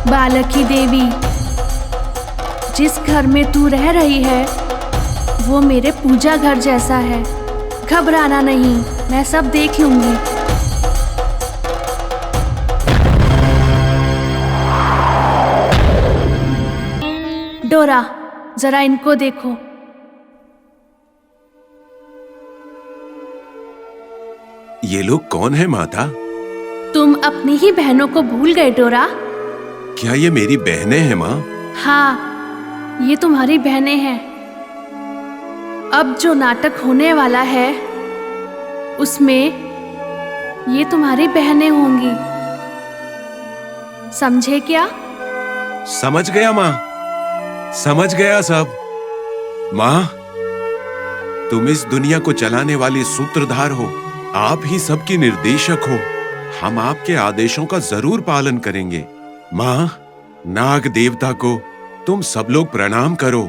बालकी देवी, जिस घर में तू रह रही है वो मेरे पूजा घर जैसा है। घबराना नहीं, मैं सब देख लूंगी। डोरा, जरा इनको देखो। ये लोग कौन है माता? तुम अपनी ही बहनों को भूल गए डोरा? क्या ये मेरी बहनें हैं माँ? हाँ, ये तुम्हारी बहनें हैं। अब जो नाटक होने वाला है उसमें ये तुम्हारी बहनें होंगी, समझे क्या? समझ गया माँ, समझ गया सब। माँ, तुम इस दुनिया को चलाने वाली सूत्रधार हो, आप ही सबकी निर्देशक हो। हम आपके आदेशों का जरूर पालन करेंगे। माँ, नाग देवता को तुम सब लोग प्रणाम करो।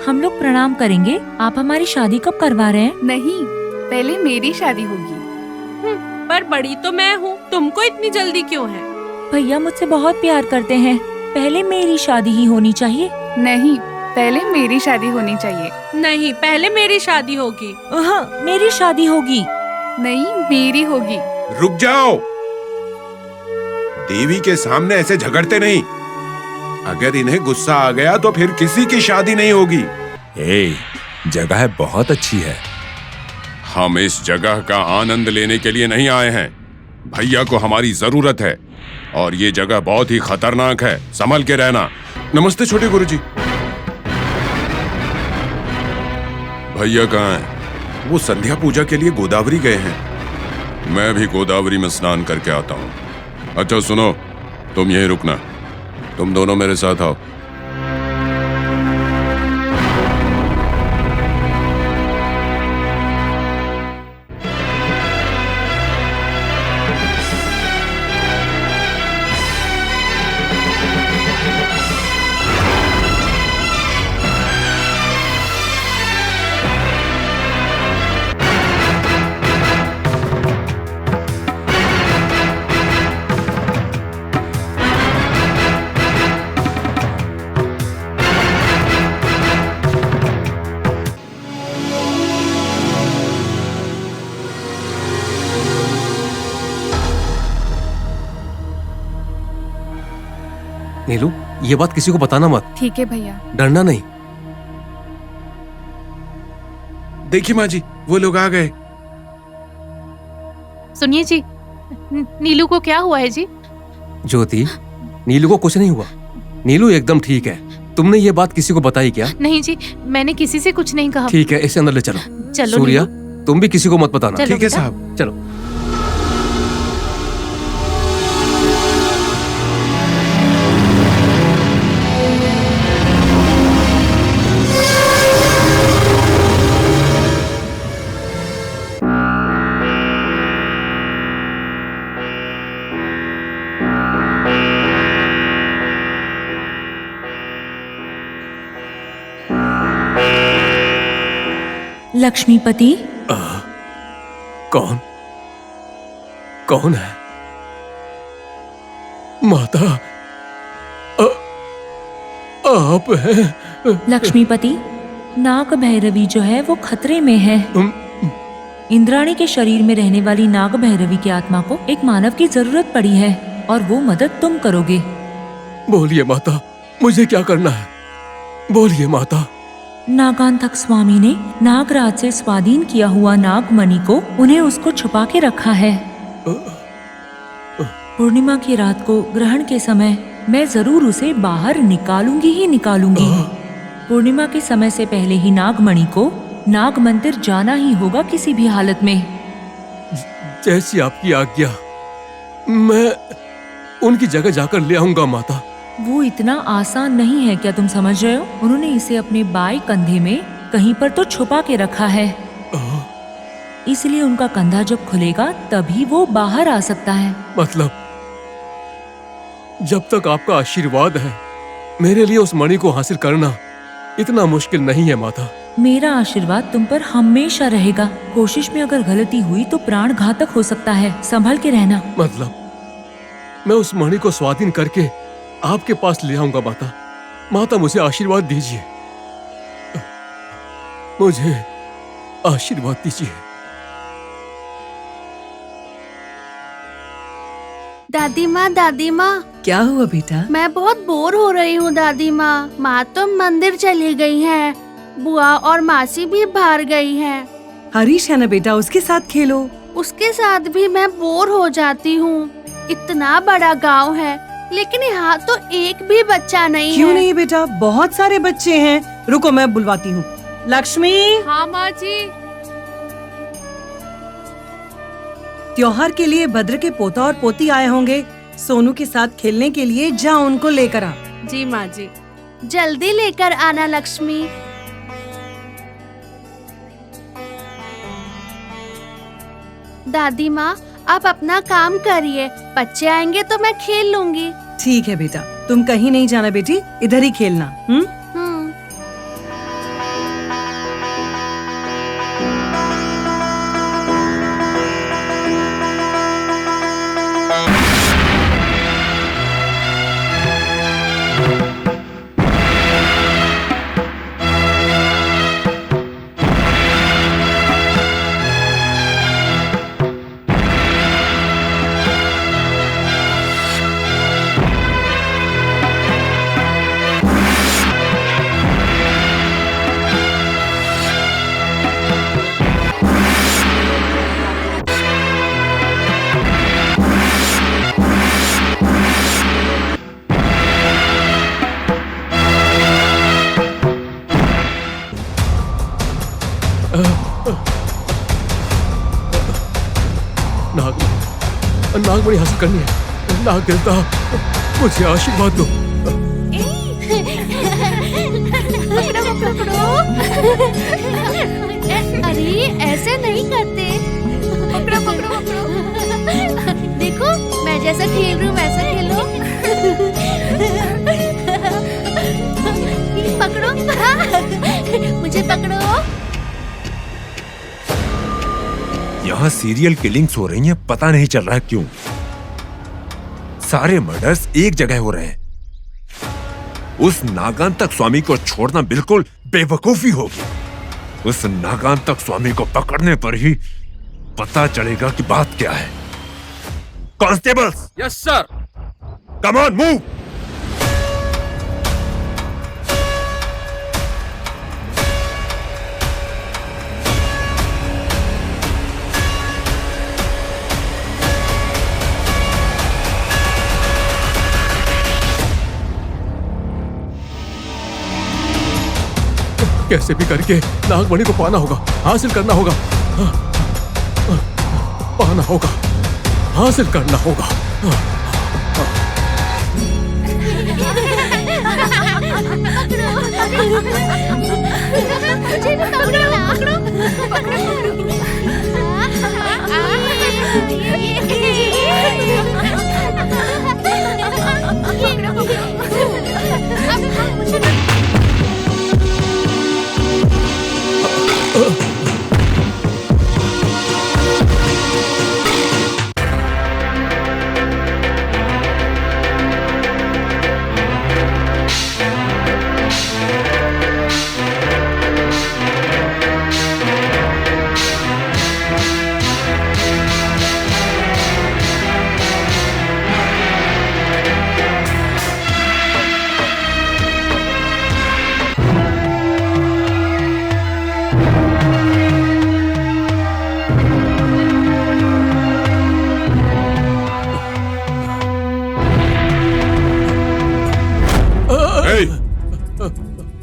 हम लोग प्रणाम करेंगे। आप हमारी शादी कब करवा रहे हैं? नहीं, पहले मेरी शादी होगी। पर बड़ी तो मैं हूँ, तुमको इतनी जल्दी क्यों है? भैया मुझसे बहुत प्यार करते हैं, पहले मेरी शादी ही होनी चाहिए। नहीं, पहले मेरी शादी होनी चाहिए। नहीं, पहले मेरी शादी होगी। हाँ, मेरी शादी होगी। नहीं, मेरी होगी। रुक जाओ, देवी के सामने ऐसे झगड़ते नहीं। अगर इन्हें गुस्सा आ गया तो फिर किसी की शादी नहीं होगी। जगह बहुत अच्छी है। हम इस जगह का आनंद लेने के लिए नहीं आए हैं। भैया को हमारी जरूरत है और ये जगह बहुत ही खतरनाक है, संभल के रहना। नमस्ते छोटे गुरुजी। भैया कहाँ हैं? वो संध्या पूजा के लिए गोदावरी गए हैं। मैं भी गोदावरी में स्नान करके आता हूँ। अच्छा सुनो, तुम यहीं रुकना, तुम दोनों मेरे साथ आओ। नीलू, ये बात किसी को बताना मत। ठीक है भैया। डरना नहीं। देखिए माँ जी, वो लोग आ गए। सुनिए जी, नीलू को क्या हुआ है जी? ज्योति, नीलू को कुछ नहीं हुआ। नीलू एकदम ठीक है। तुमने ये बात किसी को बताई क्या? नहीं जी, मैंने किसी से कुछ नहीं कहा। ठीक है, इसे अंदर ले चलो। चलो सूर्या, तुम भी किसी को मत बताना। चलो ठीक है बेटा। साहब। चलो। लक्ष्मीपति, कौन? कौन है? माता, आप हैं? लक्ष्मीपति, नाग भैरवी जो है वो खतरे में है। इंद्राणी के शरीर में रहने वाली नाग भैरवी की आत्मा को एक मानव की जरूरत पड़ी है और वो मदद तुम करोगे। बोलिए माता, मुझे क्या करना है? बोलिए माता। नागांतक स्वामी ने नागराज से स्वाधीन किया हुआ नागमणि को उन्हें उसको छुपा के रखा है। पूर्णिमा की रात को ग्रहण के समय मैं जरूर उसे बाहर निकालूंगी ही निकालूंगी। पूर्णिमा के समय से पहले ही नागमणि को नाग मंदिर जाना ही होगा किसी भी हालत में। जैसी आपकी आज्ञा, मैं उनकी जगह जाकर ले आऊंगा माता। वो इतना आसान नहीं है क्या तुम समझ रहे हो? उन्होंने इसे अपने बाएं कंधे में कहीं पर तो छुपा के रखा है, इसलिए उनका कंधा जब खुलेगा तभी वो बाहर आ सकता है। मतलब जब तक आपका आशीर्वाद है, मेरे लिए उस मणि को हासिल करना इतना मुश्किल नहीं है माता। मेरा आशीर्वाद तुम पर हमेशा रहेगा। कोशिश में अगर गलती हुई तो प्राण घातक हो सकता है, संभल के रहना। मैं उस मणि को स्वाधीन करके आपके पास ले आऊंगा माता। माता मुझे आशीर्वाद दीजिए, मुझे आशीर्वाद दीजिए। दादी माँ क्या हुआ बेटा? मैं बहुत बोर हो रही हूँ दादी माँ। माँ तो मंदिर चली गई है, बुआ और मासी भी बाहर गई है। हरीश है ना बेटा, उसके साथ खेलो। उसके साथ भी मैं बोर हो जाती हूँ। इतना बड़ा गांव है लेकिन यहाँ तो एक भी बच्चा नहीं क्यों है। नहीं बेटा, बहुत सारे बच्चे हैं। रुको मैं बुलवाती हूँ। लक्ष्मी, हाँ माँ जी। त्योहार के लिए भद्र के पोता और पोती आए होंगे। सोनू के साथ खेलने के लिए जा उनको लेकर आ। जी माँ जी। जल्दी लेकर आना लक्ष्मी। दादी माँ आप अपना काम करिए, बच्चे आएंगे तो मैं खेल लूंगी। ठीक है बेटा, तुम कहीं नहीं जाना बेटी, इधर ही खेलना। हम्म। नागमणि हासिल करनी है। नाग देवता मुझे आशीर्वाद दो। अरे ऐसे नहीं करते। पकड़ो पकड़ो पकड़ो। देखो मैं जैसा खेल रही हूँ वैसा खेलो। पकड़ो, मुझे पकड़ो। यहाँ सीरियल किलिंग्स हो रही हैं, पता नहीं चल रहा है क्यों। सारे मर्डर्स एक जगह हो रहे हैं। उस नागांतक स्वामी को छोड़ना बिल्कुल बेवकूफी होगी। उस नागांतक स्वामी को पकड़ने पर ही पता चलेगा कि बात क्या है। Constables, yes sir. Come on move. कैसे भी करके नागमणि को पाना होगा, हासिल करना होगा। पाना होगा, हासिल करना होगा।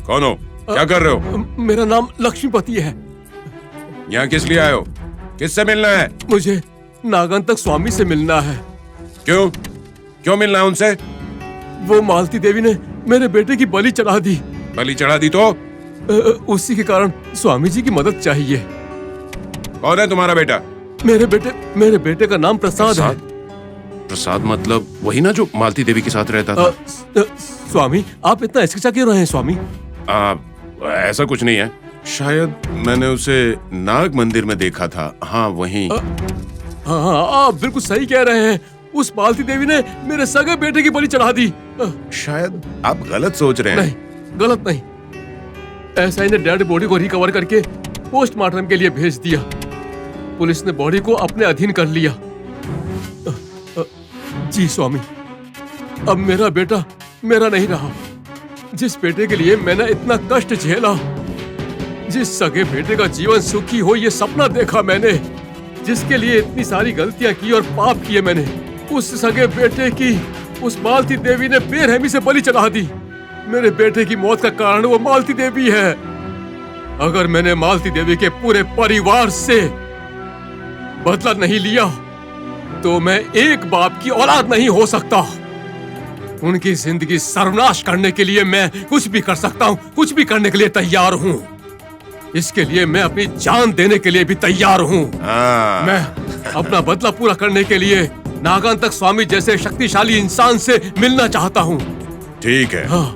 कौन हो? क्या कर रहे हो? मेरा नाम लक्ष्मीपति है। यहाँ किस लिए आए हो? किससे मिलना है? मुझे नागांतक स्वामी से मिलना है। क्यों? क्यों मिलना है उनसे? वो मालती देवी ने मेरे बेटे की बलि चढ़ा दी। बलि चढ़ा दी तो? उसी के कारण स्वामी जी की मदद चाहिए। कौन है तुम्हारा बेटा? मेरे बेटे का नाम प्रसाद है। प्रसाद मतलब वही ना जो मालती देवी के साथ रहता था? स्वामी आप इतना हिचकिचा क्यों रहे हैं स्वामी? ऐसा कुछ नहीं है, शायद मैंने उसे नाग मंदिर में देखा था। हाँ वहीं। हाँ आप बिल्कुल सही कह रहे हैं। उस मालती देवी ने मेरे सगे बेटे की बलि चढ़ा दी। शायद आप गलत सोच रहे हैं। नहीं, गलत नहीं। एसआई ने डेड बॉडी को रिकवर करके पोस्टमार्टम के लिए भेज दिया। पुलिस ने बॉडी को अपने अधीन कर लिया। जी स्वामी, अब मेरा बेटा मेरा नहीं रहा। जिस बेटे के लिए मैंने इतना कष्ट झेला, जिस सगे बेटे का जीवन सुखी हो ये सपना देखा मैंने, जिसके लिए इतनी सारी गलतियां की और पाप किए मैंने, उस सगे बेटे की उस मालती देवी ने बेरहमी से बलि चढ़ा दी। मेरे बेटे की मौत का कारण वो मालती देवी है। अगर मैंने मालती देवी के पूरे परिवार से बदला नहीं लिया तो मैं एक बाप की औलाद नहीं हो सकता। उनकी जिंदगी सर्वनाश करने के लिए मैं कुछ भी कर सकता हूँ, कुछ भी करने के लिए तैयार हूँ। इसके लिए मैं अपनी जान देने के लिए भी तैयार हूँ। मैं अपना बदला पूरा करने के लिए नागांतक स्वामी जैसे शक्तिशाली इंसान से मिलना चाहता हूँ। ठीक है। हाँ।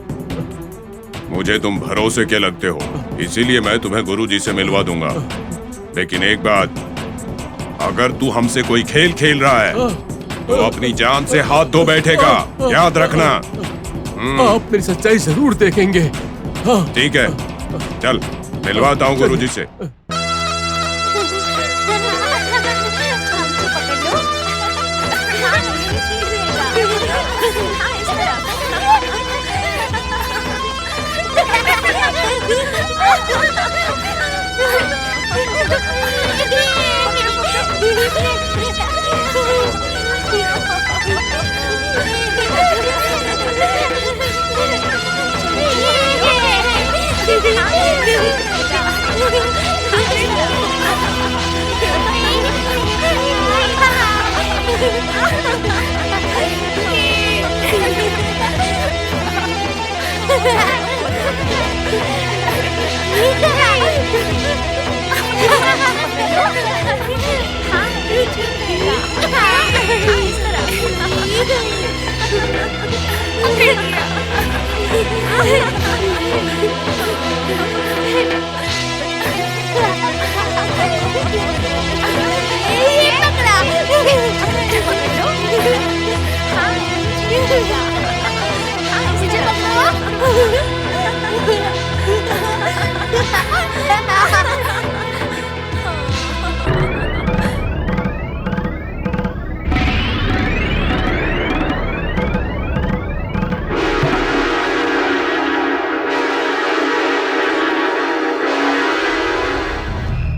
मुझे तुम भरोसे के लगते हो, इसीलिए मैं तुम्हें गुरुजी से मिलवा दूंगा। लेकिन एक बात, अगर तू हमसे कोई खेल खेल रहा है तो अपनी जान से हाथ धो बैठेगा, याद रखना। आप मेरी सच्चाई जरूर देखेंगे। हाँ। ठीक है, चल मिलवाता हूँ गुरुजी से।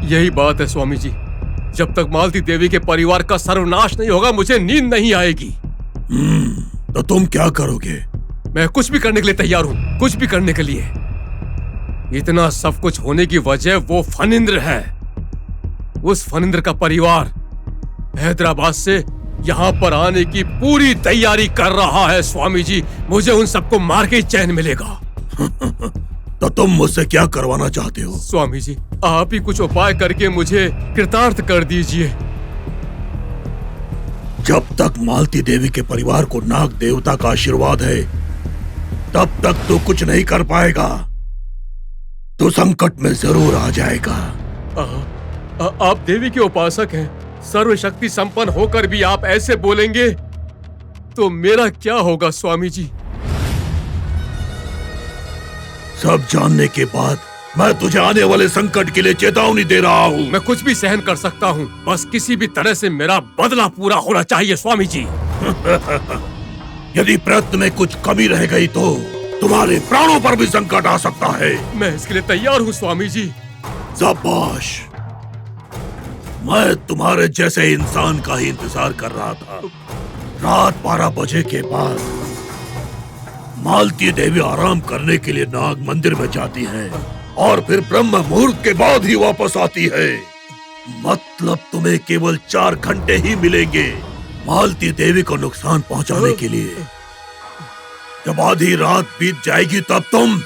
यही बात है स्वामी जी, जब तक मालती देवी के परिवार का सर्वनाश नहीं होगा मुझे नींद नहीं आएगी। तो तुम क्या करोगे? मैं कुछ भी करने के लिए तैयार हूँ, कुछ भी करने के लिए। इतना सब कुछ होने की वजह वो फनिंद्र है। उस फनिंद्र का परिवार हैदराबाद से यहाँ पर आने की पूरी तैयारी कर रहा है स्वामी जी। मुझे उन सबको मार के ही चैन मिलेगा। तो तुम मुझसे क्या करवाना चाहते हो? स्वामी जी, आप ही कुछ उपाय करके मुझे कृतार्थ कर दीजिए। जब तक मालती देवी के परिवार को नाग देवता का आशीर्वाद है तब तक तू कुछ नहीं कर पाएगा। तू संकट में जरूर आ जाएगा। आप देवी के उपासक हैं, सर्वशक्ति संपन्न होकर भी आप ऐसे बोलेंगे तो मेरा क्या होगा स्वामी जी? सब जानने के बाद मैं तुझे आने वाले संकट के लिए चेतावनी दे रहा हूँ। मैं कुछ भी सहन कर सकता हूँ, बस किसी भी तरह से मेरा बदला पूरा होना चाहिए स्वामी जी। यदि प्रयत्न में कुछ कमी रह गई तो तुम्हारे प्राणों पर भी संकट आ सकता है। मैं इसके लिए तैयार हूँ स्वामी जी। शाबाश, मैं तुम्हारे जैसे इंसान का ही इंतजार कर रहा था। रात 12 बजे के बाद मालती देवी आराम करने के लिए नाग मंदिर में जाती है और फिर ब्रह्म मुहूर्त के बाद ही वापस आती है। मतलब तुम्हें केवल 4 घंटे ही मिलेंगे मालती देवी को नुकसान पहुंचाने के लिए। जब आधी रात बीत जाएगी तब तुम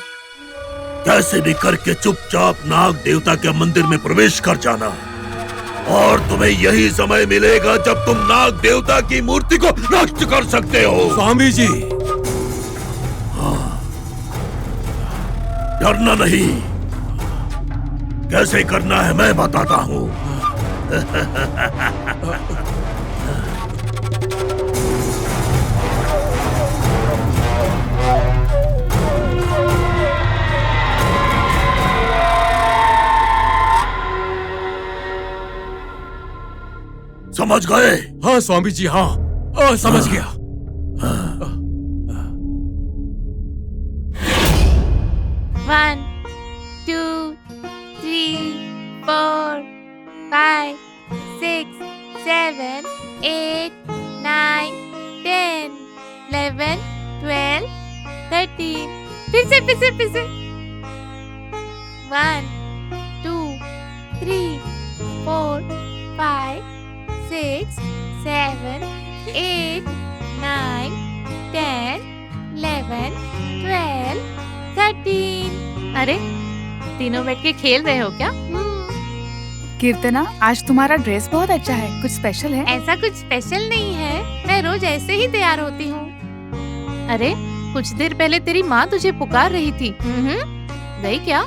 कैसे भी करके चुपचाप नाग देवता के मंदिर में प्रवेश कर जाना और तुम्हें यही समय मिलेगा जब तुम नाग देवता की मूर्ति को नष्ट कर सकते हो। स्वामी जी, डरना नहीं, कैसे करना है मैं बताता हूँ। समझ गए? हाँ स्वामी जी, हाँ समझ गया। One, 2, 3, 4, 5, 6, 7, 8, 9, 10, 11, 12, 13. फिर से 1, 2, 3, 4, 5, 6, 7, 8, 9, 10, 11, 12, 13. अरे तीनों बैठ के खेल रहे हो क्या? कीर्तना, आज तुम्हारा ड्रेस बहुत अच्छा है। कुछ स्पेशल है? ऐसा कुछ स्पेशल नहीं है, मैं रोज ऐसे ही तैयार होती हूँ। अरे कुछ देर पहले तेरी माँ तुझे पुकार रही थी। गई क्या?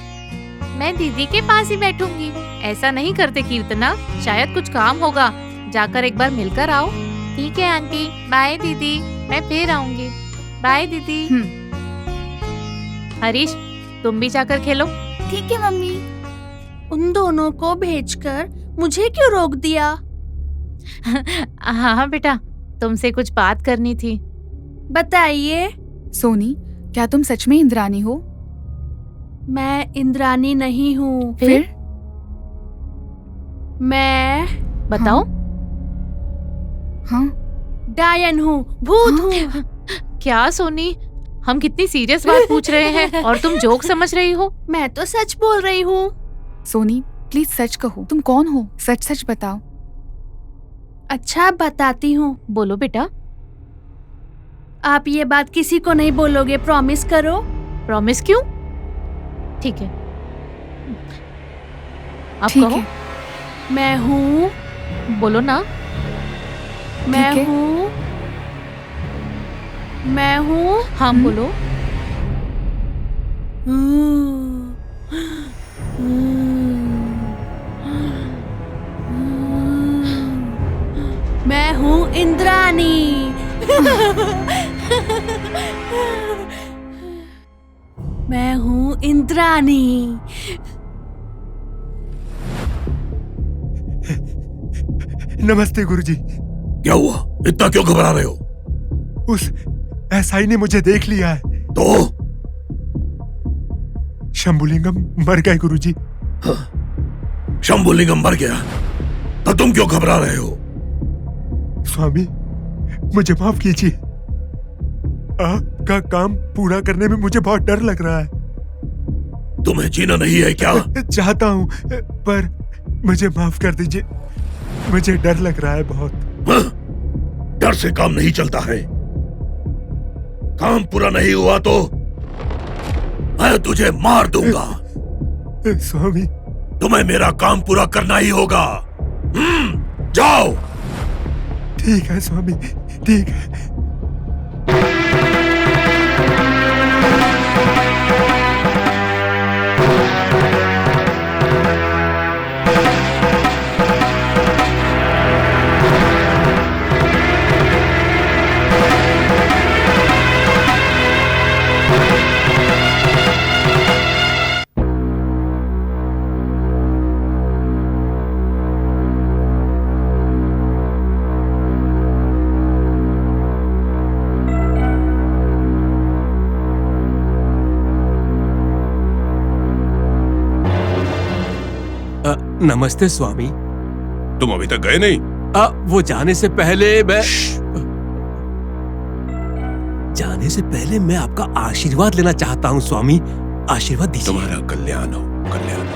मैं दीदी के पास ही बैठूंगी। ऐसा नहीं करते कीर्तना, शायद कुछ काम होगा। जाकर एक बार मिलकर आओ। ठीक है आंटी, बाय दीदी, मैं फिर आऊंगी। बाय दीदी। हरीश, तुम भी जाकर खेलो। ठीक है मम्मी। उन दोनों को भेजकर मुझे क्यों रोक दिया? हाँ बेटा, तुमसे कुछ बात करनी थी। बताइए। सोनी, क्या तुम सच में इंद्रानी हो? मैं इंद्रानी नहीं हूँ। फिर? मैं बताओ। हाँ? डायन हूँ, भूत हूँ। क्या सोनी, हम कितनी सीरियस बात पूछ रहे हैं और तुम जोक समझ रही हो? मैं तो सच बोल रही हूँ। सोनी, प्लीज सच कहो, तुम कौन हो? सच सच बताओ। अच्छा बताती हूँ। बोलो बेटा। आप ये बात किसी को नहीं बोलोगे, प्रॉमिस करो। प्रॉमिस क्यों? ठीक है, अब ठीक कहो। है। मैं हूँ। बोलो ना। मैं ठीक है। हूँ। मैं हूँ। हाँ बोलो। मैं हूँ इंद्रानी। मैं हूँ इंद्रानी। नमस्ते गुरुजी। क्या हुआ? इतना क्यों घबरा रहे हो? उस एसआई ने मुझे देख लिया है। तो शंभुलिंगम मर गए गुरुजी। शंभुलिंगम मर गया तो तुम क्यों घबरा रहे हो? स्वामी, मुझे माफ कीजिए। आपका काम पूरा करने में मुझे बहुत डर लग रहा है। तुम्हें जीना नहीं है क्या? चाहता हूँ, पर मुझे माफ कर दीजिए। मुझे डर लग रहा है बहुत। डर से काम नहीं चलता है। काम पूरा नहीं हुआ तो मैं तुझे मार दूंगा। स्वामी, तुम्हें मेरा काम पूरा करना ही होगा। जाओ। ठीक है स्वामी, ठीक है। नमस्ते स्वामी। तुम अभी तक गए नहीं? वो जाने से पहले मैं आपका आशीर्वाद लेना चाहता हूँ स्वामी। आशीर्वाद दीजिए। तुम्हारा कल्याण हो, कल्याण हो।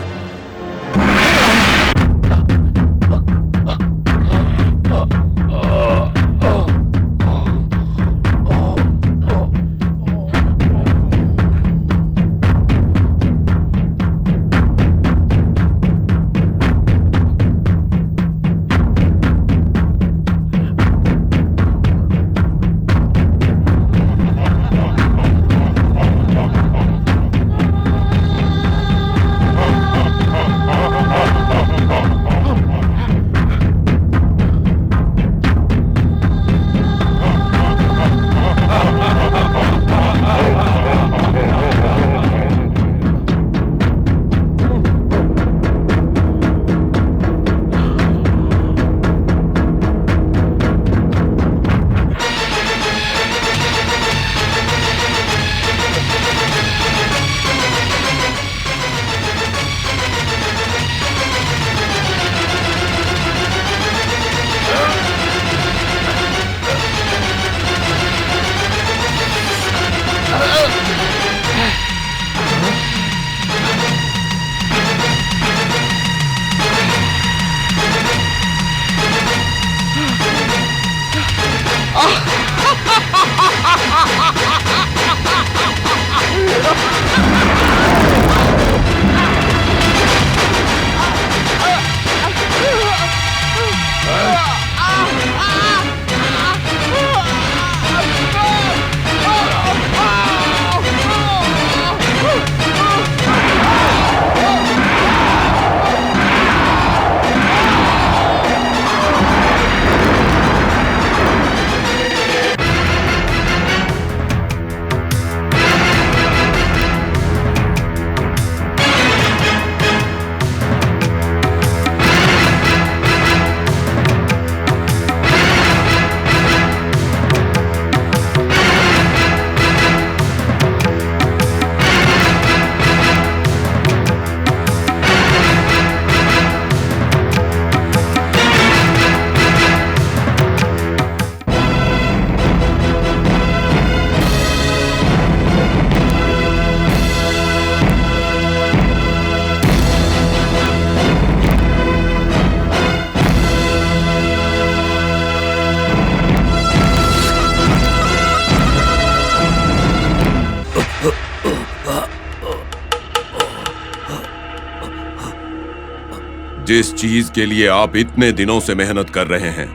जिस चीज के लिए आप इतने दिनों से मेहनत कर रहे हैं,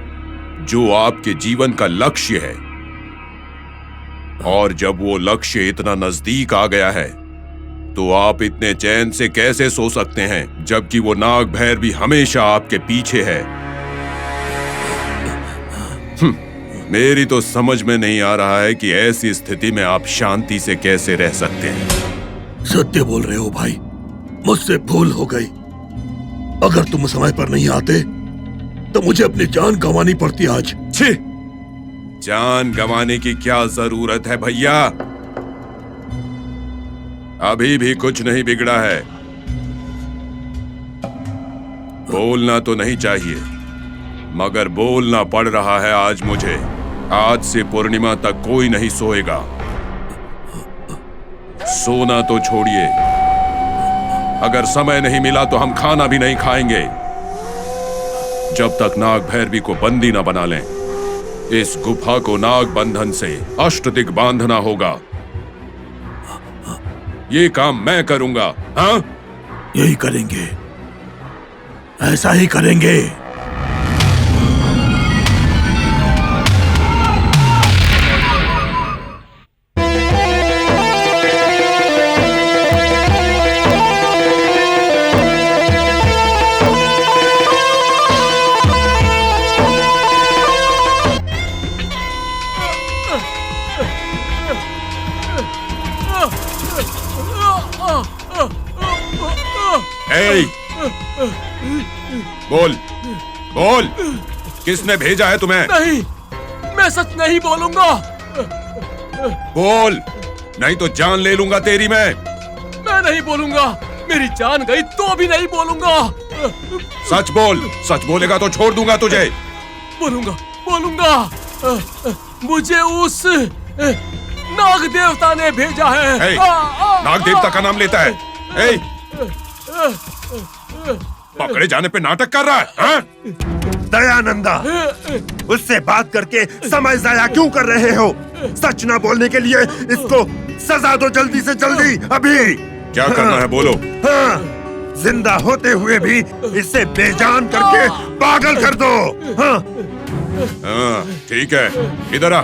जो आपके जीवन का लक्ष्य है, और जब वो लक्ष्य इतना नजदीक आ गया है तो आप इतने चैन से कैसे सो सकते हैं, जबकि वो नाग भैरवी हमेशा आपके पीछे है। मेरी तो समझ में नहीं आ रहा है कि ऐसी स्थिति में आप शांति से कैसे रह सकते हैं। सत्य बोल रहे हो भाई, मुझसे भूल हो गई। अगर तुम समय पर नहीं आते तो मुझे अपनी जान गंवानी पड़ती आज। छी! जान गंवाने की क्या जरूरत है भैया? अभी भी कुछ नहीं बिगड़ा है। बोलना तो नहीं चाहिए, मगर बोलना पड़ रहा है आज मुझे। आज से पूर्णिमा तक कोई नहीं सोएगा। सोना तो छोड़िए, अगर समय नहीं मिला तो हम खाना भी नहीं खाएंगे जब तक नाग भैरवी को बंदी न बना लें। इस गुफा को नाग बंधन से अष्टदिक बांधना होगा। ये काम मैं करूंगा। हाँ, यही करेंगे, ऐसा ही करेंगे। बोल बोल, किसने भेजा है तुम्हें? नहीं, मैं सच नहीं बोलूंगा। बोल, नहीं तो जान ले लूंगा तेरी मैं नहीं बोलूंगा। मेरी जान गई तो भी नहीं बोलूंगा। सच बोल, सच बोलेगा तो छोड़ दूंगा तुझे। बोलूंगा बोलूंगा। मुझे उस नाग देवता ने भेजा है। नाग देवता का नाम लेता है? पकड़े जाने पे नाटक कर रहा है? हाँ? दयानंदा, उससे बात करके समय जाया क्यों कर रहे हो? सच ना बोलने के लिए इसको सजा दो जल्दी से जल्दी, अभी। क्या करना है बोलो। हाँ, जिंदा होते हुए भी इसे बेजान करके पागल कर दो। हाँ, हाँ, ठीक है, इधर आ।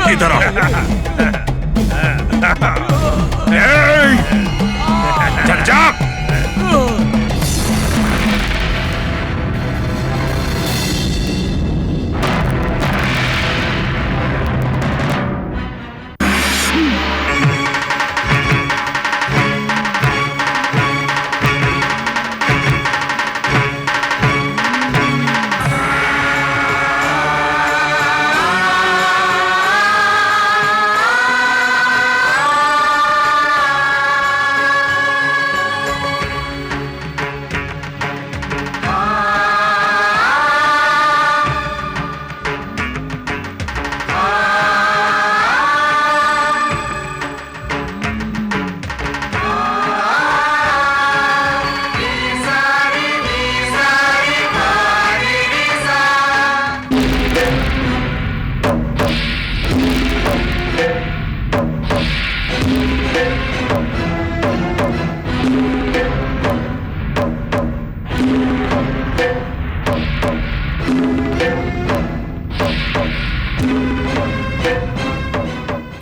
इधर आओ। चल जा।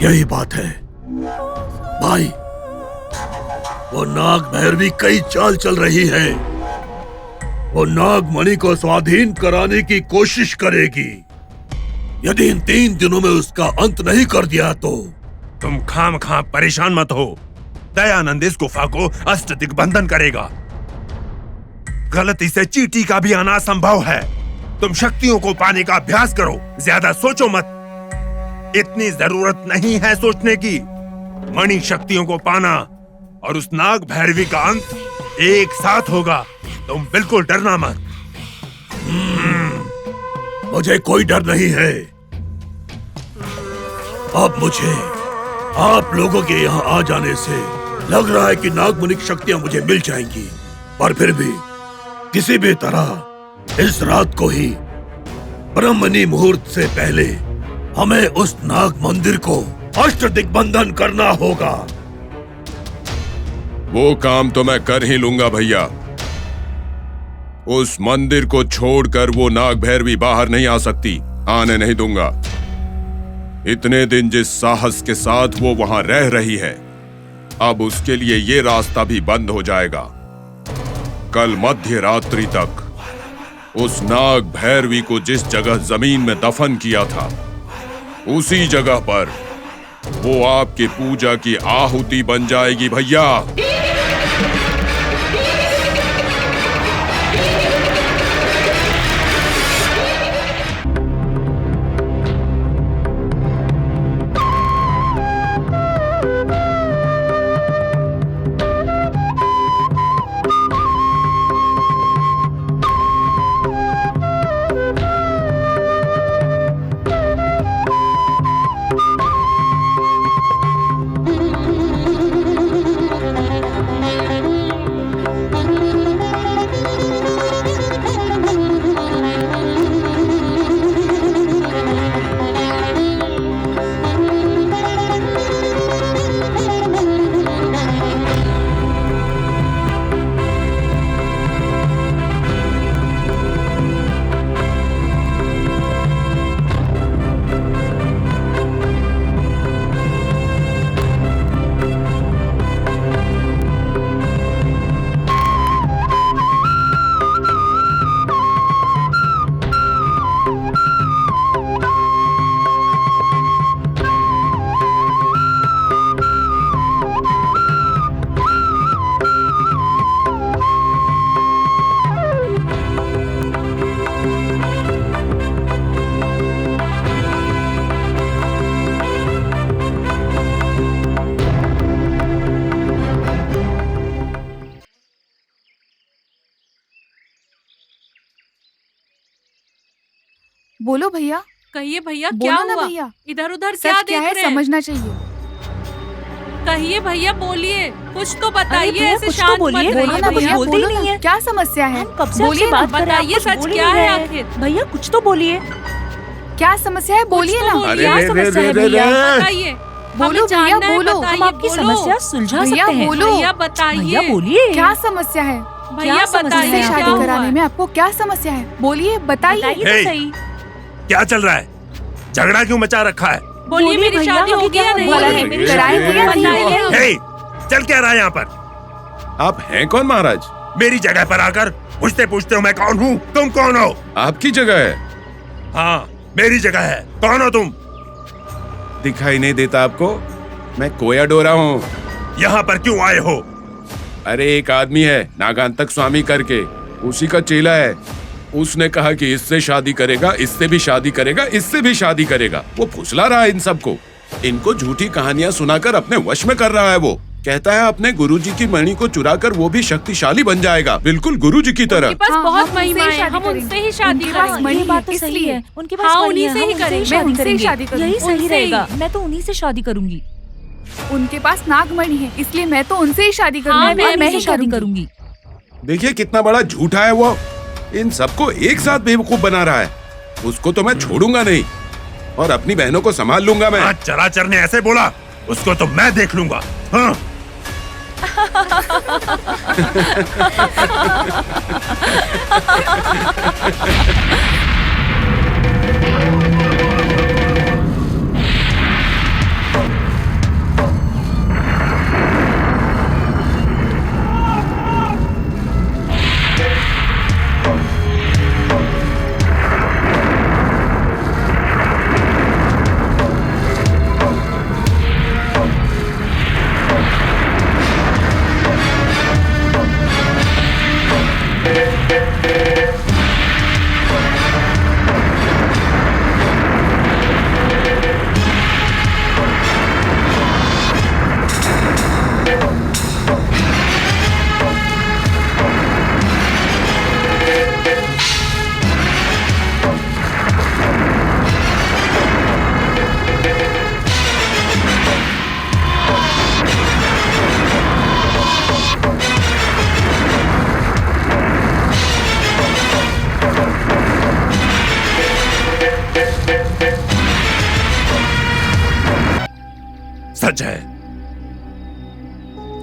यही बात है भाई, वो नाग भैरवी कई चाल चल रही है। वो नागमणि को स्वाधीन कराने की कोशिश करेगी। यदि इन 3 दिनों में उसका अंत नहीं कर दिया तो तुम खामखा परेशान मत हो। दयानंद इस गुफा को अष्ट दिग्बंधन करेगा। गलती से चींटी का भी आना संभव है। तुम शक्तियों को पाने का अभ्यास करो, ज्यादा सोचो मत। इतनी जरूरत नहीं है सोचने की। मणि शक्तियों को पाना और उस नाग भैरवी का अंत एक साथ होगा। तुम बिल्कुल डरना मत। मुझे कोई डर नहीं है। अब मुझे आप लोगों के यहाँ आ जाने से लग रहा है कि नागमणि की शक्तियां मुझे मिल जाएंगी, पर फिर भी किसी भी तरह इस रात को ही ब्रह्मणी मुहूर्त से पहले हमें उस नाग मंदिर को अष्ट दिग्बंधन करना होगा। वो काम तो मैं कर ही लूंगा भैया। उस मंदिर को छोड़कर वो नाग भैरवी बाहर नहीं आ सकती, आने नहीं दूंगा। इतने दिन जिस साहस के साथ वो वहां रह रही है, अब उसके लिए ये रास्ता भी बंद हो जाएगा। कल मध्य रात्रि तक उस नाग भैरवी को जिस जगह जमीन में दफन किया था, उसी जगह पर वो आपकी पूजा की आहुति बन जाएगी भैया। बोलो भैया, कहिए भैया क्या बोलो ना हुआ? भैया, इधर उधर क्या सच क्या देख है रहे हैं? समझना चाहिए। कहिए भैया, बोलिए, कुछ तो अरे बताइए। भैया, ऐसे कुछ तो शांत बोलिए, मत बोलो रहिए ना भैया। भैया, बोलते ही बोलो नहीं ना, है। क्या समस्या है? हम कब से बोलिए आपसे ना, बात कर रहे हैं, बताइए आप कुछ सच बोल ही क्या नहीं है रहे हैं। आखिर? भैया कुछ तो बोलिए। क्या समस्या है? बोलिए कुछ तो ना। बोलिए। क्या समस्या है भैया? बताइए। बोलो हमें भैया, जानना है, बोलो। बताइए, हम आपकी बोलो। समस्या सुलझा भैया, सकते हैं। बोलो। भैया बताइए। भैया बोलिए। क्या समस्या है? भैया क्या समस्या बताइए है? इससे क्या शादी हुआ? कराने में आपको क्या समस्या है? बोलिए, बताइए। बताइए तो हे। सही। क्या चल रहा है? झगड़ा क्यों मचा रखा है? बोलिए, मेरी भैया, शादी अभी होगी या क्या नहीं? बोला है? होगी? मेरी कराएं शादी भैया, होगी या नहीं बताइए। होगी? हे, चल क्या रहा है यहाँ पर? आप हैं कौन महाराज? मेरी जगह पर आकर पूछते पूछते हो मैं कौन हूँ? तुम कौन हो? आपकी जगह है। हाँ, मेरी जगह है। कौन हो तुम? दिखाई नहीं देता आपको? मैं कोया डोरा हूँ। यहाँ पर क्यों आए हो? अरे एक आदमी है नागांतक स्वामी करके, उसी का चेला है। उसने कहा कि इससे शादी करेगा, इससे भी शादी करेगा, इससे भी शादी करेगा। वो फुसला रहा है इन सबको। इनको झूठी कहानियां सुनाकर अपने वश में कर रहा है। वो कहता है अपने गुरुजी की मणि को चुराकर वो भी शक्तिशाली बन जाएगा, बिल्कुल गुरुजी की तरह। उनके पास हाँ, बहुत हम महिमा उनसे ही है, शादी हम करेंगे। उनसे ही शादी उनके पास करेंगे। मणि ये बात तो सही इसलिए। है। उनके पास हाँ, मणि उन्हीं है, से हम ही उनसे करेंगे। शादी मैं उनसे ही करेंगे। शादी करूंगी। यही सही उनसे ही। रहेगा। मैं तो उन्हीं से शादी करूंगी। उनके पास नागमणि है, इसलिए मैं तो उनसे ही शादी हाँ, करूंगी। मैं और मैं ही ही शादी करूंगी। देखिए कितना बड़ा झूठा है वो। इन सबको एक साथ बेवकूफ बना रहा है। उसको तो मैं छोड़ूंगा नहीं और अपनी बहनों को संभाल लूंगा मैं। आज चराचर ने ऐसे बोला, उसको तो मैं देख लूंगा। हाँ।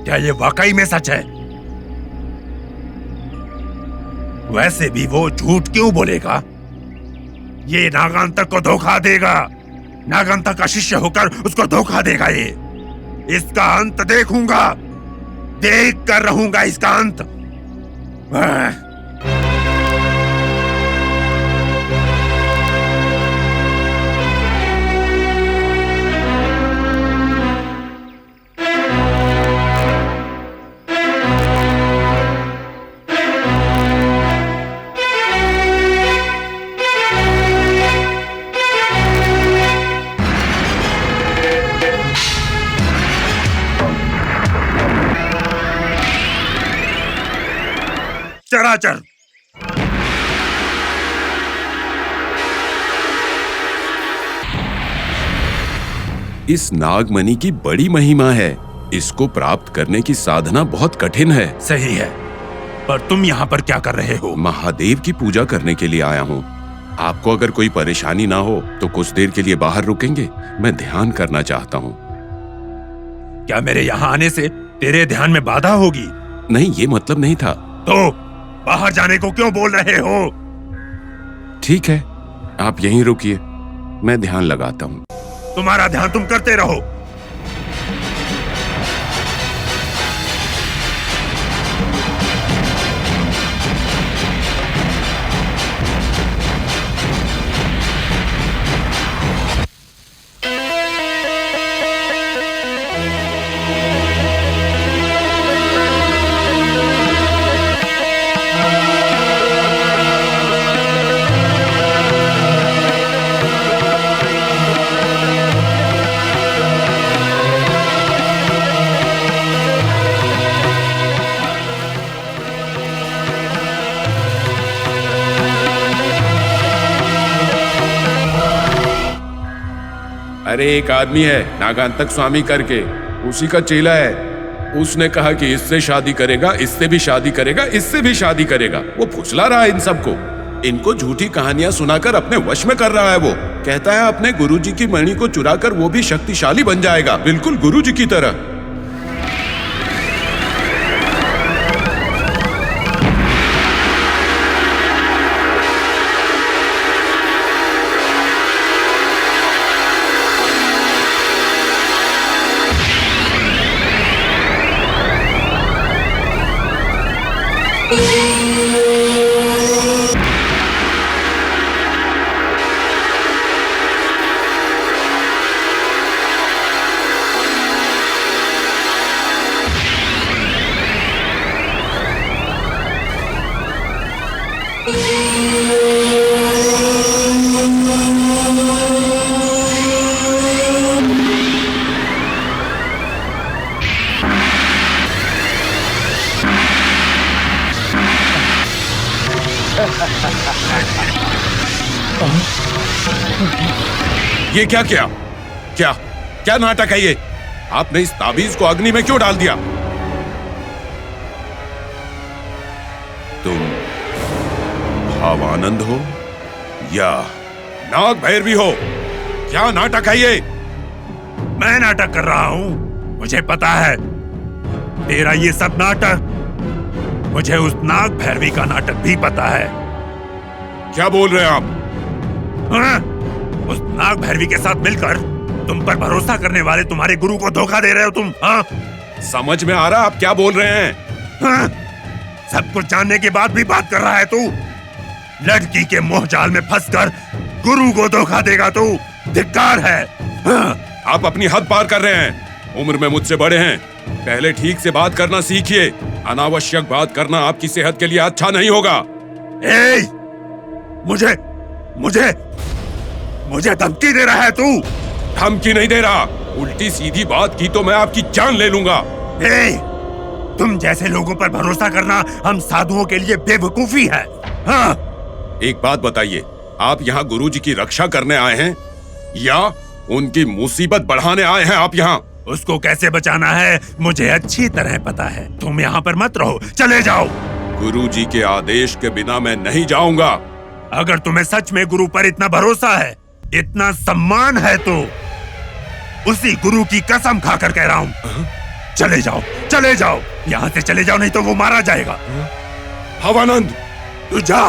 क्या ये वाकई में सच है? वैसे भी वो झूठ क्यों बोलेगा? ये नागांतक को धोखा देगा। नागांतक का शिष्य होकर उसको धोखा देगा ये। इसका अंत देखूंगा, देख कर रहूंगा इसका अंत। चराचर इस नागमणि की बड़ी महिमा है। इसको प्राप्त करने की साधना बहुत कठिन है। सही है, पर तुम यहाँ पर क्या कर रहे हो? महादेव की पूजा करने के लिए आया हूँ। आपको अगर कोई परेशानी ना हो तो कुछ देर के लिए बाहर रुकेंगे? मैं ध्यान करना चाहता हूँ। क्या मेरे यहाँ आने से तेरे ध्यान में बाधा होगी? नहीं, ये मतलब नहीं था। तो बाहर जाने को क्यों बोल रहे हो? ठीक है, आप यहीं रुकिए, मैं ध्यान लगाता हूँ। तुम्हारा ध्यान तुम करते रहो। अरे एक आदमी है नागांतक स्वामी करके, उसी का चेला है। उसने कहा कि इससे शादी करेगा, इससे भी शादी करेगा, इससे भी शादी करेगा। वो फुसला रहा है इन सबको। इनको झूठी कहानियां सुनाकर अपने वश में कर रहा है। वो कहता है अपने गुरुजी की मणि को चुराकर वो भी शक्तिशाली बन जाएगा, बिल्कुल गुरुजी की तरह। ये क्या किया? क्या क्या नाटक है ये? आपने इस ताबीज को अग्नि में क्यों डाल दिया? तुम भावानंद हो या नाग भैरवी हो? क्या नाटक है ये? मैं नाटक कर रहा हूँ, मुझे पता है। तेरा ये सब नाटक, मुझे उस नाग भैरवी का नाटक भी पता है। क्या बोल रहे हैं आप? हाँ? उस नाग भैरवी के साथ मिलकर तुम पर भरोसा करने वाले तुम्हारे गुरु को धोखा दे रहे हो तुम। हाँ? समझ में आ रहा आप क्या बोल रहे हैं? हाँ? सब कुछ जानने के बाद भी बात कर रहा है तू? लड़की के मोह जाल में फंसकर गुरु को धोखा देगा तू? धिक्कार है। हाँ? आप अपनी हद पार कर रहे हैं। उम्र में मुझसे बड़े हैं, पहले ठीक से बात करना सीखिए। अनावश्यक बात करना आपकी सेहत के लिए अच्छा नहीं होगा। ए, मुझे मुझे मुझे धमकी दे रहा है तू? धमकी नहीं दे रहा, उल्टी सीधी बात की तो मैं आपकी जान ले लूंगा। ए, तुम जैसे लोगों पर भरोसा करना हम साधुओं के लिए बेवकूफी है। हाँ? एक बात बताइए, आप यहाँ गुरुजी की रक्षा करने आए हैं या उनकी मुसीबत बढ़ाने आए हैं? आप यहाँ उसको कैसे बचाना है मुझे अच्छी तरह पता है। तुम यहाँ पर मत रहो, चले जाओ। गुरुजी के आदेश के बिना मैं नहीं जाऊंगा। अगर तुम्हें सच में गुरु पर इतना भरोसा है, इतना सम्मान है, तो उसी गुरु की कसम खाकर कह रहा हूँ, चले जाओ, चले जाओ, यहाँ से चले जाओ, नहीं तो वो मारा जाएगा। भवानंद, तू जा,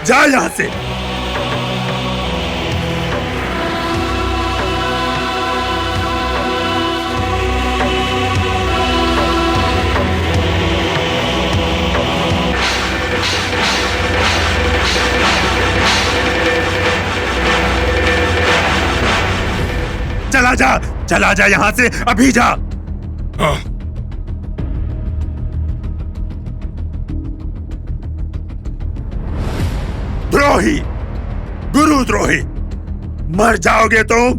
जा यहाँ से। चला जा यहां से, अभी जा। द्रोही, गुरुद्रोही, मर जाओगे तुम।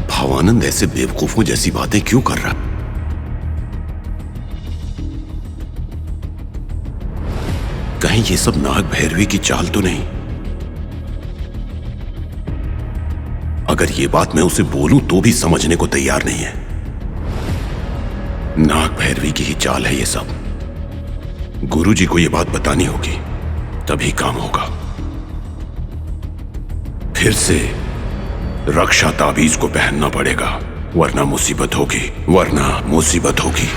भावानंद ऐसे बेवकूफों जैसी बातें क्यों कर रहा? कहीं ये सब नाग भैरवी की चाल तो नहीं? अगर ये बात मैं उसे बोलूं तो भी समझने को तैयार नहीं है। नाग भैरवी की ही चाल है ये सब। गुरुजी को ये बात बतानी होगी, तभी काम होगा। फिर से रक्षा ताबीज को पहनना पड़ेगा, वरना मुसीबत होगी।